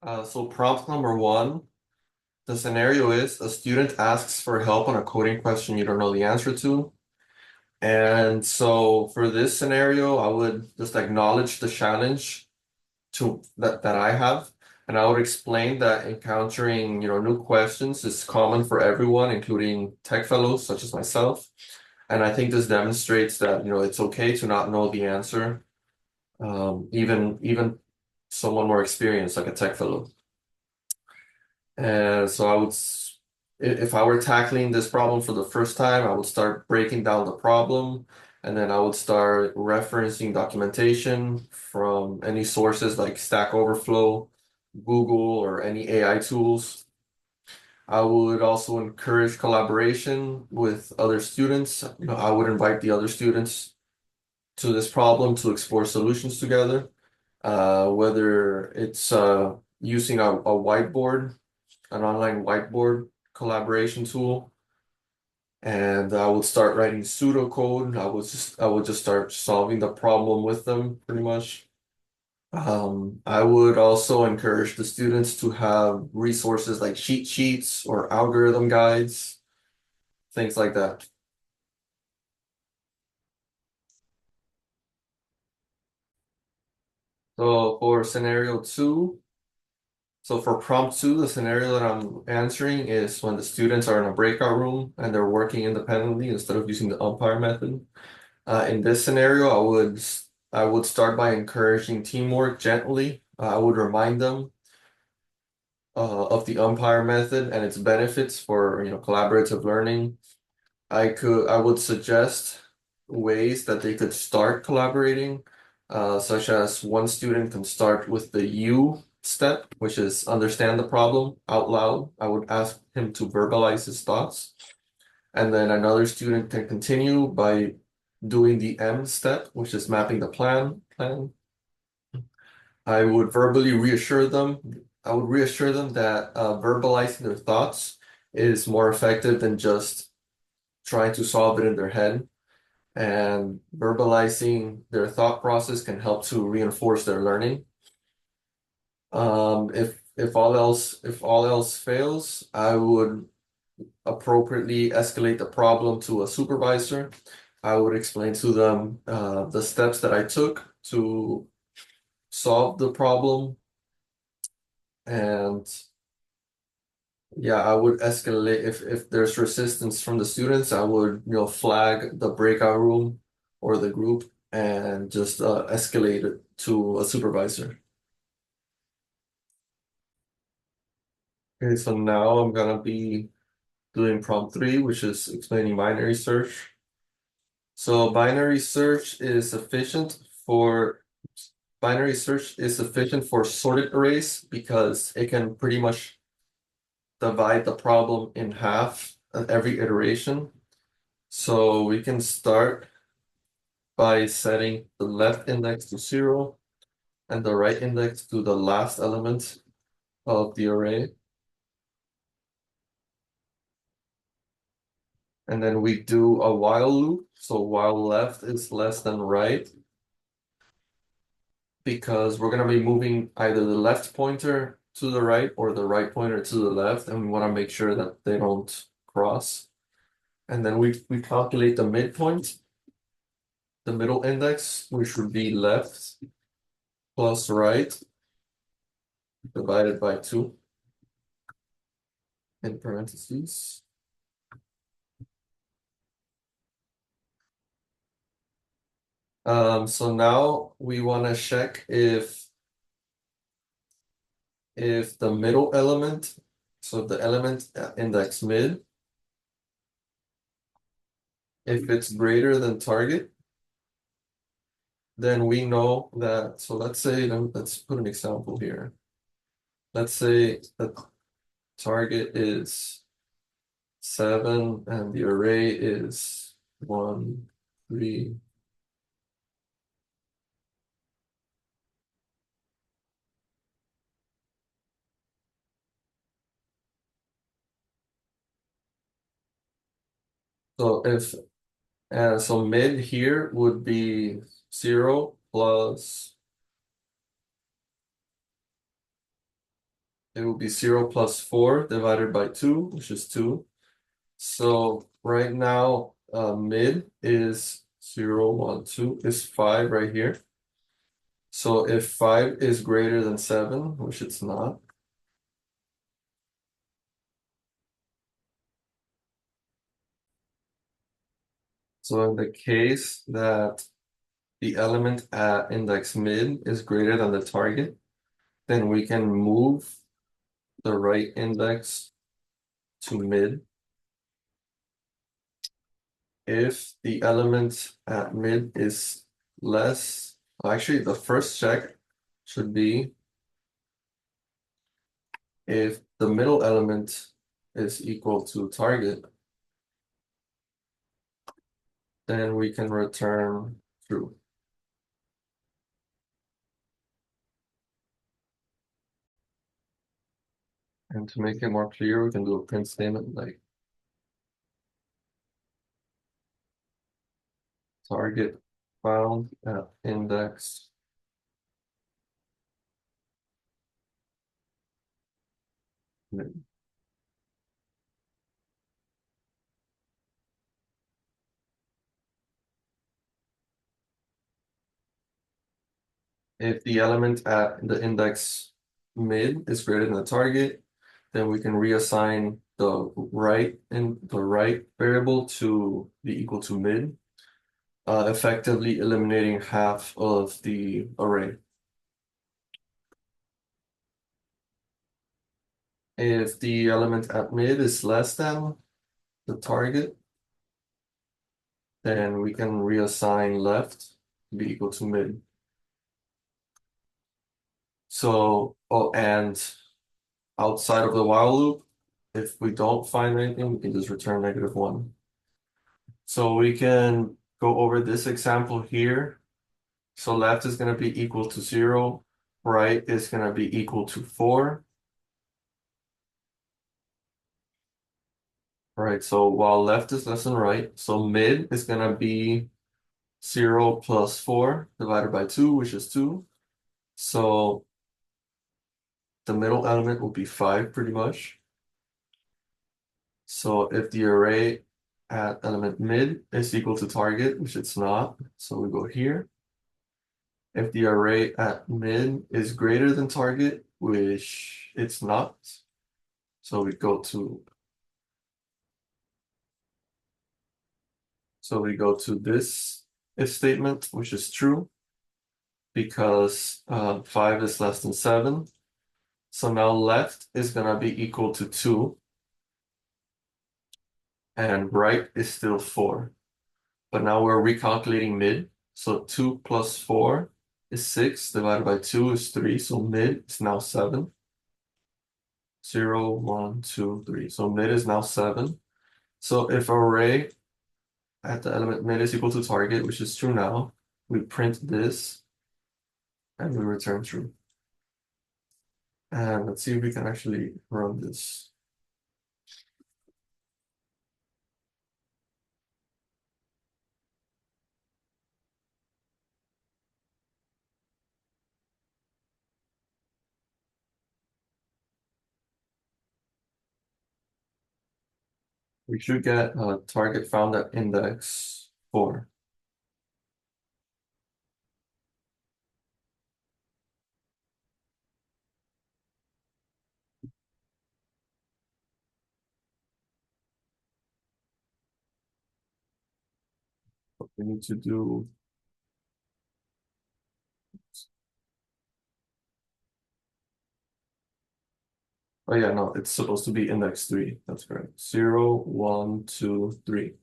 So prompt number one, the scenario is a student asks for help on a coding question you don't know the answer to. And so for this scenario, I would just acknowledge the challenge that I have. And I would explain that encountering, new questions is common for everyone, including tech fellows such as myself. And I think this demonstrates that, it's okay to not know the answer, even someone more experienced like a tech fellow. And so if I were tackling this problem for the first time, I would start breaking down the problem, and then I would start referencing documentation from any sources like Stack Overflow, Google, or any AI tools. I would also encourage collaboration with other students. I would invite the other students to this problem to explore solutions together, whether it's using a whiteboard, an online whiteboard collaboration tool, and I would start writing pseudocode. I would just start solving the problem with them pretty much. I would also encourage the students to have resources like cheat sheets or algorithm guides, things like that. So for scenario two, so for prompt two, the scenario that I'm answering is when the students are in a breakout room and they're working independently instead of using the umpire method. In this scenario, I would start by encouraging teamwork gently. I would remind them of the umpire method and its benefits for collaborative learning. I would suggest ways that they could start collaborating, such as one student can start with the U step, which is understand the problem out loud. I would ask him to verbalize his thoughts. And then another student can continue by doing the M step, which is mapping the plan. I would verbally reassure them. I would reassure them that verbalizing their thoughts is more effective than just trying to solve it in their head. And verbalizing their thought process can help to reinforce their learning. If all else fails, I would appropriately escalate the problem to a supervisor. I would explain to them the steps that I took to solve the problem, and yeah, I would escalate if there's resistance from the students. I would flag the breakout room or the group and just escalate it to a supervisor. Okay, so now I'm gonna be doing prompt three, which is explaining binary search. So for binary search is sufficient for sorted arrays because it can pretty much divide the problem in half at every iteration. So we can start by setting the left index to 0 and the right index to the last element of the array. And then we do a while loop. So while left is less than right, because we're going to be moving either the left pointer to the right or the right pointer to the left, and we want to make sure that they don't cross. And then we calculate the midpoint, the middle index, which would be left plus right divided by 2 in parentheses. So now we want to check if the middle element, so the element index mid, if it's greater than target, then we know that. So let's put an example here. Let's say the target is 7 and the array is 1, 3. So if so mid here would be 0 plus it will be 0 plus 4 divided by 2, which is 2. So right now, mid is 0, 1, 2, is 5 right here. So if 5 is greater than 7, which it's not, so in the case that the element at index mid is greater than the target, then we can move the right index to mid. If the element at mid is less, actually the first check should be if the middle element is equal to target, then we can return true. And to make it more clear, we can do a print statement like target found at index mid. If the element at the index mid is greater than the target, then we can reassign the right variable to be equal to mid, effectively eliminating half of the array. If the element at mid is less than the target, then we can reassign left to be equal to mid. So, oh, and outside of the while loop, if we don't find anything, we can just return -1. So we can go over this example here. So left is going to be equal to 0, right is going to be equal to 4. Right, so while left is less than right, so mid is going to be 0 plus 4 divided by 2, which is 2. So the middle element will be 5 pretty much. So if the array at element mid is equal to target, which it's not, so we go here. If the array at mid is greater than target, which it's not, so we go to this if statement, which is true because 5 is less than 7. So now left is gonna be equal to 2 and right is still 4. But now we're recalculating mid. So 2 plus 4 is 6 divided by 2 is 3. So mid is now 7. 0, 1, 2, 3. So mid is now 7. So if array at the element mid is equal to target, which is true now, we print this and we return true. And let's see if we can actually run this. We should get a target found at index 4. What we need to do. Oh yeah, no, it's supposed to be index 3. That's correct. 0, 1, 2, 3.